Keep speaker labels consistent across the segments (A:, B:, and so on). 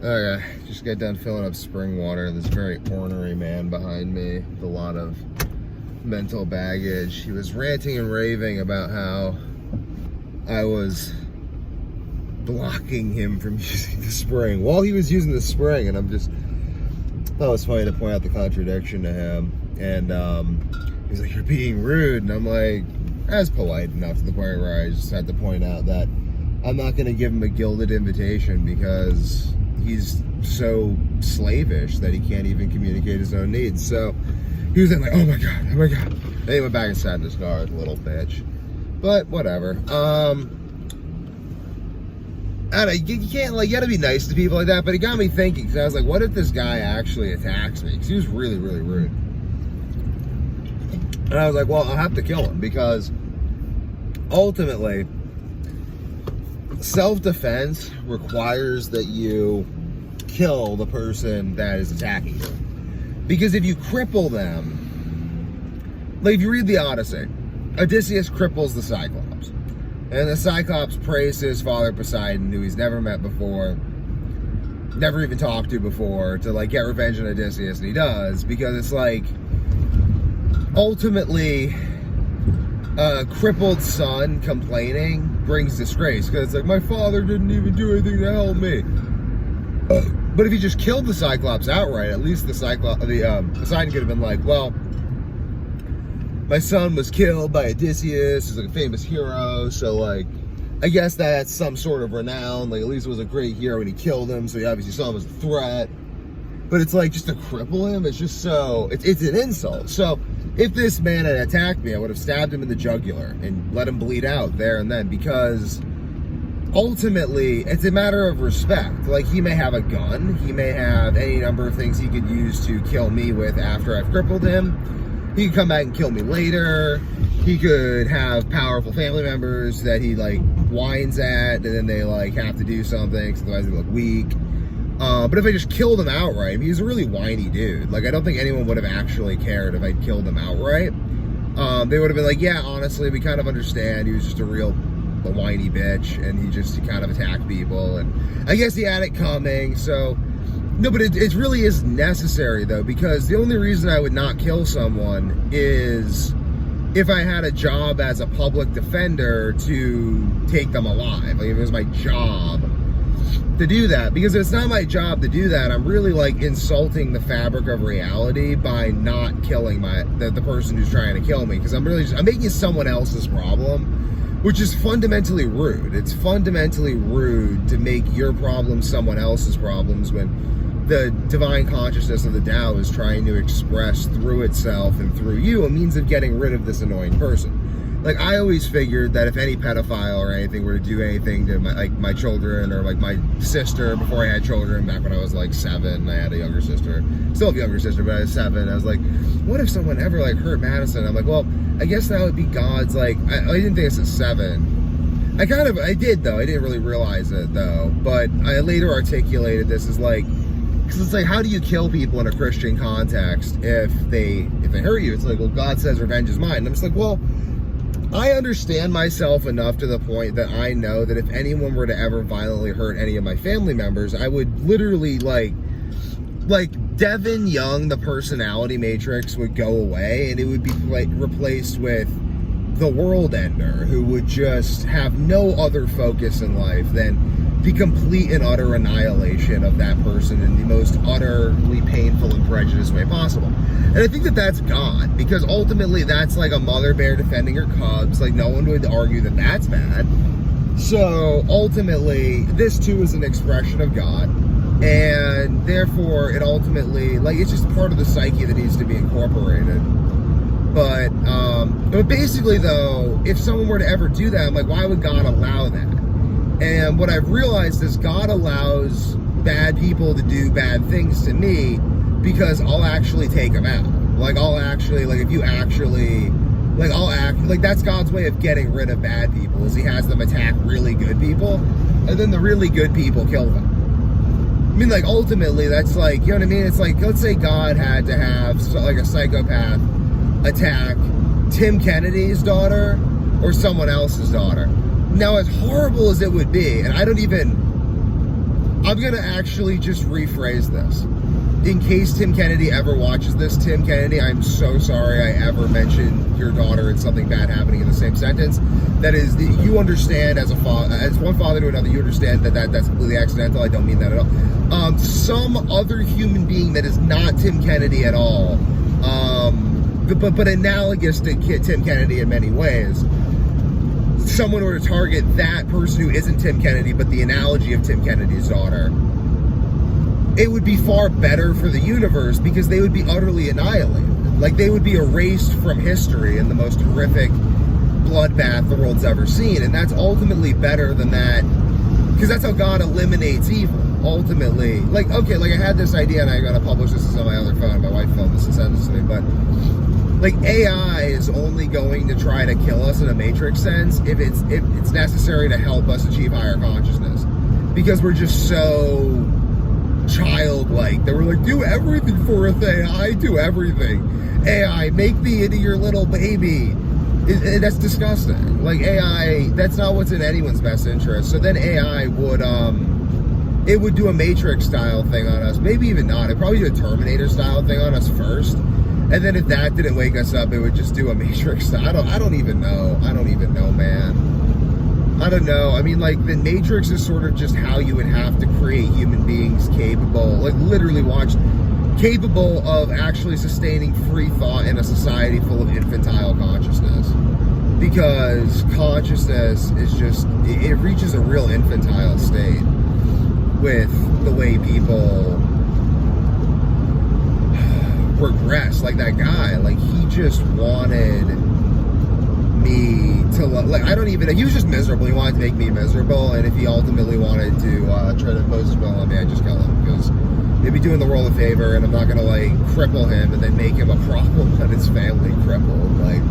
A: Okay, just got done filling up spring water. This very ornery man behind me with a lot of mental baggage. He was ranting and raving about how I was blocking him from using the spring while he was using the spring, and thought it was funny to point out the contradiction to him. And he's like, "You're being rude," and I'm like, as polite enough to the point where I just had to point out that I'm not going to give him a gilded invitation because he's so slavish that he can't even communicate his own needs. So he was then like, oh my god. Then he went back and sat in his car, little bitch. But whatever. I don't know, you can't, like, you gotta be nice to people like that, but it got me thinking, because I was like, what if this guy actually attacks me? Because he was really, really rude. And I was like, well, I'll have to kill him, because ultimately, self-defense requires that you kill the person that is attacking you. Because if you cripple them, like if you read the Odyssey, Odysseus cripples the Cyclops. And the Cyclops prays to his father Poseidon, who he's never met before, never even talked to before, to like get revenge on Odysseus, and he does, because it's like, ultimately, a crippled son complaining brings disgrace, because it's like, my father didn't even do anything to help me. But if you just killed the Cyclops outright, at least Poseidon could have been like, well, my son was killed by Odysseus, he's like a famous hero, so like, I guess that's some sort of renown, like at least it was a great hero and he killed him, so he obviously saw him as a threat. But it's like, just to cripple him, it's just so, it's an insult. So if this man had attacked me, I would have stabbed him in the jugular and let him bleed out there and then, because ultimately, it's a matter of respect. Like, he may have a gun, he may have any number of things he could use to kill me with after I've crippled him. He could come back and kill me later. He could have powerful family members that he, like, whines at, and then they, like, have to do something, because otherwise they look weak. But if I just killed him outright, I mean, he's a really whiny dude. Like, I don't think anyone would have actually cared if I'd killed him outright. They would have been like, yeah, honestly, we kind of understand. He was just a whiny bitch, and he kind of attacked people, and I guess he had it coming, so... No, but it really is necessary, though, because the only reason I would not kill someone is if I had a job as a public defender to take them alive. Like, if it was my job to do that. Because if it's not my job to do that, I'm really, like, insulting the fabric of reality by not killing the person who's trying to kill me. Because I'm making it someone else's problem, which is fundamentally rude. It's fundamentally rude to make your problems someone else's problems when the divine consciousness of the Tao is trying to express through itself and through you a means of getting rid of this annoying person. Like, I always figured that if any pedophile or anything were to do anything to my children, or like my sister before I had children, back when I was like 7, I had a younger sister, still have a younger sister, but I was 7, I was like, what if someone ever like hurt Madison? I'm like, well, I guess that would be God's, like, I didn't think this at 7. I did though, I didn't really realize it though, but I later articulated this as like, because it's like, how do you kill people in a Christian context if they hurt you? It's like, well, God says revenge is mine. And I'm just like, well, I understand myself enough to the point that I know that if anyone were to ever violently hurt any of my family members, I would literally, like Devin Young, the personality matrix would go away, and it would be replaced with the world ender, who would just have no other focus in life than the complete and utter annihilation of that person in the most utterly painful and prejudiced way possible. And I think that that's God, because ultimately that's like a mother bear defending her cubs. Like, no one would argue that that's bad. So ultimately, this too is an expression of God, and therefore it ultimately, like, it's just part of the psyche that needs to be incorporated. But basically though, if someone were to ever do that, I'm like, why would God allow that? And what I've realized is God allows bad people to do bad things to me because I'll actually take them out. Like, if you actually, like, I'll act, like, that's God's way of getting rid of bad people, is he has them attack really good people, and then the really good people kill them. I mean, like, ultimately, that's like, you know what I mean? It's like, let's say God had to have, like, a psychopath attack Tim Kennedy's daughter or someone else's daughter. Now, as horrible as it would be, and I'm I'm gonna actually just rephrase this. In case Tim Kennedy ever watches this, Tim Kennedy, I'm so sorry I ever mentioned your daughter and something bad happening in the same sentence. That is, you understand as one father to another, you understand that's completely accidental. I don't mean that at all. Some other human being that is not Tim Kennedy at all, but analogous to Tim Kennedy in many ways. Someone were to target that person who isn't Tim Kennedy, but the analogy of Tim Kennedy's daughter, it would be far better for the universe because they would be utterly annihilated. Like, they would be erased from history in the most horrific bloodbath the world's ever seen. And that's ultimately better than that, because that's how God eliminates evil, ultimately. Like, okay, like I had this idea, and I gotta publish this on my other phone. My wife filmed this and sent this to me, but like, AI is only going to try to kill us in a Matrix sense if it's necessary to help us achieve higher consciousness, because we're just so childlike that we're like, do everything for us, AI, do everything. AI, make me into your little baby. That's disgusting. Like, AI, that's not what's in anyone's best interest. So then AI would it would do a Matrix style thing on us, maybe even not. It'd probably do a Terminator style thing on us first, and then if that didn't wake us up, it would just do a Matrix style. I don't even know, man. I don't know. I mean, like, the Matrix is sort of just how you would have to create human beings capable, like, literally capable of actually sustaining free thought in a society full of infantile consciousness. Because consciousness is just, it reaches a real infantile state with the way people progress. Like that guy, like, he just wanted me to, like, I don't even, he was just miserable. He wanted to make me miserable, and if he ultimately wanted to try to impose his will on me, I'd just kill him, because they'd be doing the world a favor, and I'm not gonna, like, cripple him and then make him a problem when his family crippled. Like,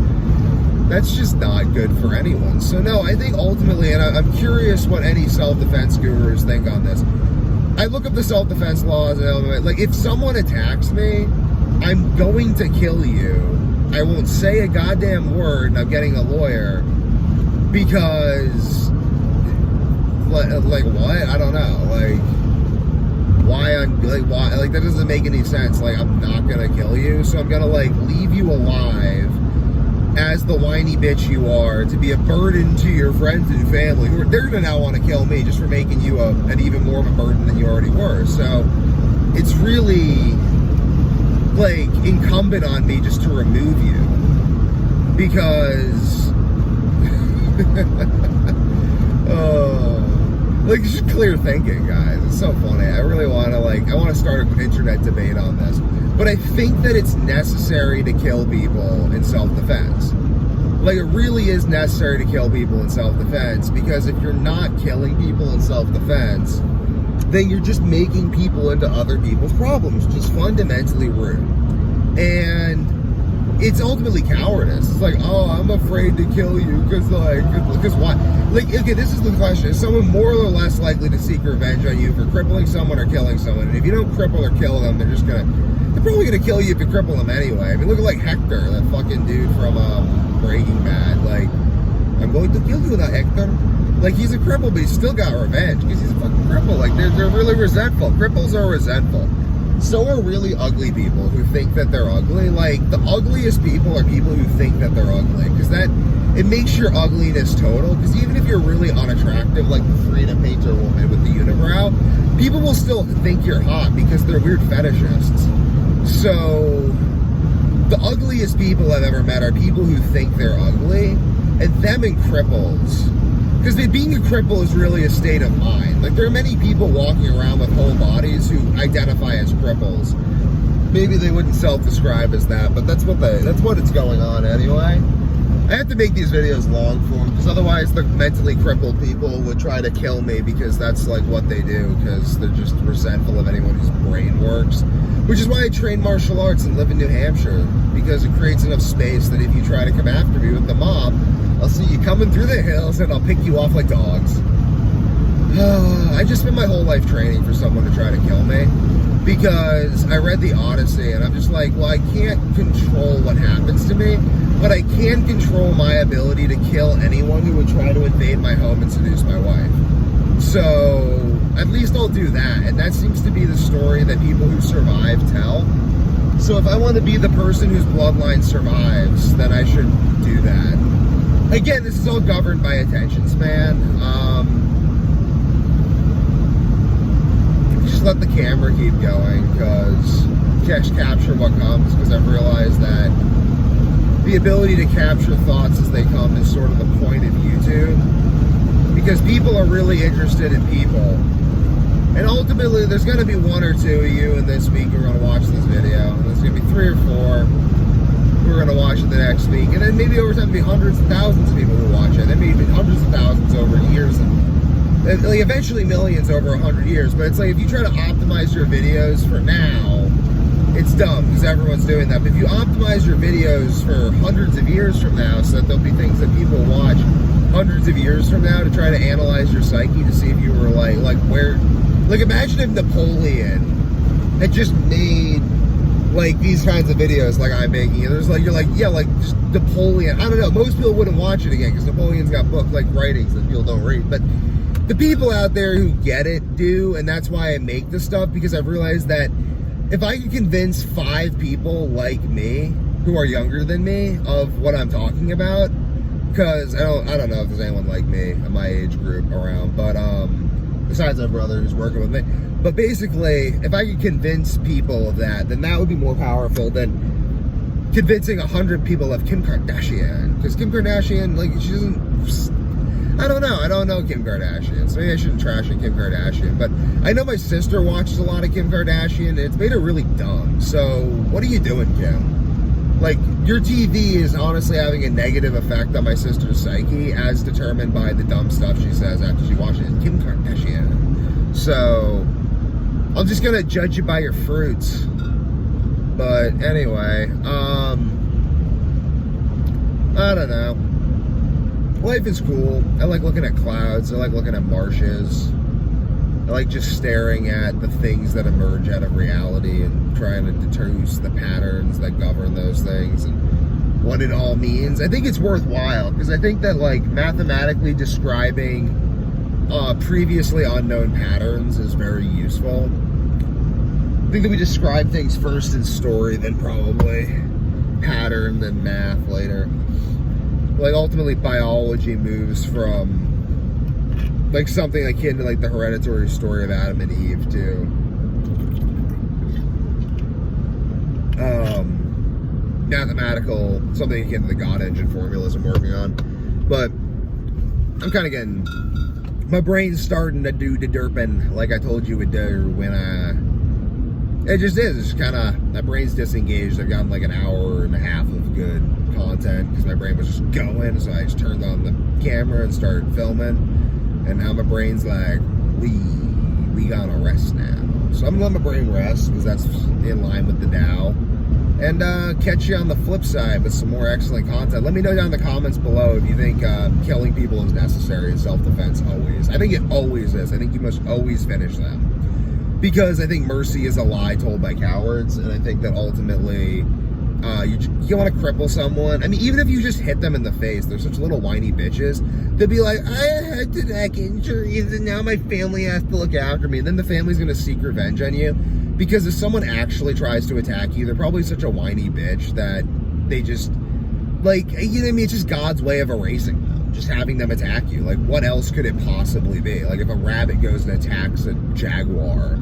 A: that's just not good for anyone. So no, I think ultimately, and I'm curious what any self-defense gurus think on this. I look up the self-defense laws, and like, if someone attacks me, I'm going to kill you. I won't say a goddamn word, and I'm getting a lawyer, because, like what? I don't know. Like, why? Like, that doesn't make any sense. Like, I'm not gonna kill you, so I'm gonna, like, leave you alive as the whiny bitch you are, to be a burden to your friends and family, who they're gonna now want to kill me just for making you an even more of a burden than you already were. So it's really, like, incumbent on me just to remove you, because like, it's just clear thinking, guys. It's so funny. I really want to, like, I want to start an internet debate on this, but I think that it's necessary to kill people in self-defense. Like, it really is necessary to kill people in self-defense, because if you're not killing people in self-defense, then you're just making people into other people's problems, which is fundamentally rude. And it's ultimately cowardice. It's like, oh, I'm afraid to kill you because why? Like, okay, this is the question. Is someone more or less likely to seek revenge on you for crippling someone or killing someone? And if you don't cripple or kill them, they're probably gonna kill you if you cripple them anyway. I mean, look at, like, Hector, that fucking dude from Breaking Bad. Like, I'm going to kill you now, Hector. Like, he's a cripple, but he's still got revenge because he's a fucking cripple. Like, they're really resentful. Cripples are resentful. So are really ugly people who think that they're ugly. Like, the ugliest people are people who think that they're ugly, because it makes your ugliness total. Because even if you're really unattractive, like the Frida Painter woman with the unibrow, people will still think you're hot because they're weird fetishists. So the ugliest people I've ever met are people who think they're ugly, and them and cripples. Because being a cripple is really a state of mind. Like, there are many people walking around with whole bodies who identify as cripples. Maybe they wouldn't self-describe as that, but that's what it's going on anyway. I have to make these videos long form, because otherwise the mentally crippled people would try to kill me, because that's, like, what they do, because they're just resentful of anyone whose brain works. Which is why I train martial arts and live in New Hampshire, because it creates enough space that if you try to come after me with the mob, I'll see you coming through the hills and I'll pick you off like dogs. I just spent my whole life training for someone to try to kill me, because I read the Odyssey and I'm just like, well, I can't control what happens to me, but I can control my ability to kill anyone who would try to invade my home and seduce my wife. So at least I'll do that. And that seems to be the story that people who survive tell. So if I want to be the person whose bloodline survives, then I should do that. Again, this is all governed by attention span. Just let the camera keep going, because capture what comes, because I've realized that the ability to capture thoughts as they come is sort of the point of YouTube, because people are really interested in people. And ultimately, there's going to be one or two of you in this week who are going to watch this video. And there's going to be 3 or 4 who are going to watch it the next week. And then maybe over time, there'll be hundreds of thousands of people who watch it. Then maybe hundreds of thousands over years. And like eventually millions over 100 years. But it's like, if you try to optimize your videos for now, it's dumb, because everyone's doing that. But if you optimize your videos for hundreds of years from now, so that there'll be things that people watch hundreds of years from now to try to analyze your psyche to see if you were like where... Like, imagine if Napoleon had just made, like, these kinds of videos like I'm making. And there's like, you're like, yeah, like, just Napoleon. I don't know. Most people wouldn't watch it again, because Napoleon's got book, like, writings that people don't read. But the people out there who get it do, and that's why I make this stuff, because I've realized that if I can convince 5 people like me, who are younger than me, of what I'm talking about, because I don't know if there's anyone like me in my age group around, but, besides my brother who's working with me. But basically, if I could convince people of that, then that would be more powerful than convincing 100 people of Kim Kardashian. Because Kim Kardashian, like, she doesn't... I don't know Kim Kardashian. So maybe I shouldn't trash on Kim Kardashian. But I know my sister watches a lot of Kim Kardashian, and it's made her really dumb. So what are you doing, Kim? Like, your TV is honestly having a negative effect on my sister's psyche, as determined by the dumb stuff she says after she watches Kim Kardashian. So, I'm just gonna judge you by your fruits. But anyway, I don't know. Life is cool. I like looking at clouds. I like looking at marshes. I like just staring at the things that emerge out of reality and trying to deduce the patterns that govern those things and what it all means. I think it's worthwhile, because I think that, like, mathematically describing previously unknown patterns is very useful. I think that we describe things first in story, then probably pattern, then math later. Like, ultimately, biology moves from like something akin to like the hereditary story of Adam and Eve to mathematical, something akin to the God engine formulas I'm working on. But I'm kind of getting, my brain's starting to do the derping like I told you it would do when it just is. It's kind of, my brain's disengaged. I've gotten like an hour and a half of good content because my brain was just going, so I just turned on the camera and started filming. And now my brain's like, we gotta rest now. So I'm gonna let my brain rest, because that's in line with the Tao. And catch you on the flip side with some more excellent content. Let me know down in the comments below if you think killing people is necessary in self-defense always. I think it always is. I think you must always finish them. Because I think mercy is a lie told by cowards, and I think that ultimately you want to cripple someone. I mean, even if you just hit them in the face, they're such little whiny bitches. They'll be like, I had neck injuries and now my family has to look after me. And then the family's going to seek revenge on you. Because if someone actually tries to attack you, they're probably such a whiny bitch that they just, like, you know what I mean? It's just God's way of erasing them. Just having them attack you. Like, what else could it possibly be? Like, if a rabbit goes and attacks a jaguar,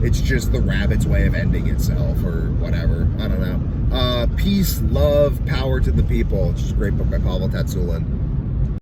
A: it's just the rabbit's way of ending itself or whatever. I don't know. Peace, love, power to the people. It's just a great book by Pavel Tatsulin.